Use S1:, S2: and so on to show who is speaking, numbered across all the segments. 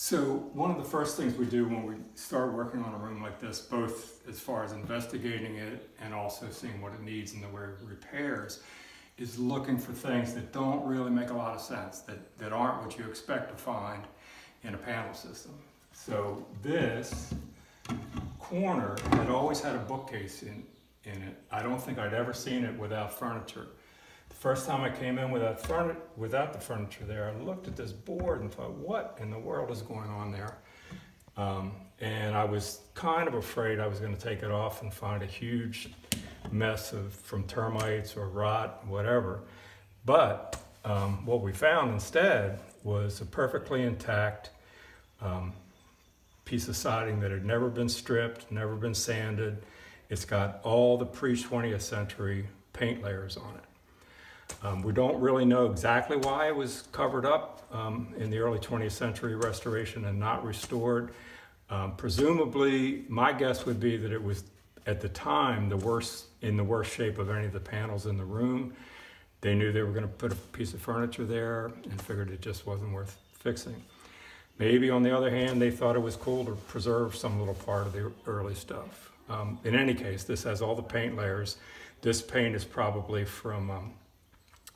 S1: So one of the first things we do when we start working on a room like this, both as far as investigating it and also seeing what it needs in the way of repairs, is looking for things that don't really make a lot of sense, that aren't what you expect to find in a panel system. So this corner had always had a bookcase in it. I don't think I'd ever seen it without furniture. The first time I came in without the furniture there, I looked at this board and thought, what in the world is going on there? And I was kind of afraid I was going to take it off and find a huge mess from termites or rot, whatever. But what we found instead was a perfectly intact piece of siding that had never been stripped, never been sanded. It's got all the pre-20th century paint layers on it. We don't really know exactly why it was covered up in the early 20th century restoration and not restored. Presumably, my guess would be that it was, at the time, in the worst shape of any of the panels in the room. They knew they were going to put a piece of furniture there and figured it just wasn't worth fixing. Maybe, on the other hand, they thought it was cool to preserve some little part of the early stuff. In any case, this has all the paint layers. This paint is probably from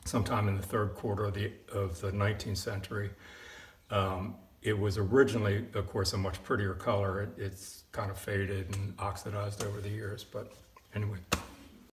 S1: sometime in the third quarter of the 19th century. It was originally, of course, a much prettier color. It's kind of faded and oxidized over the years, but anyway.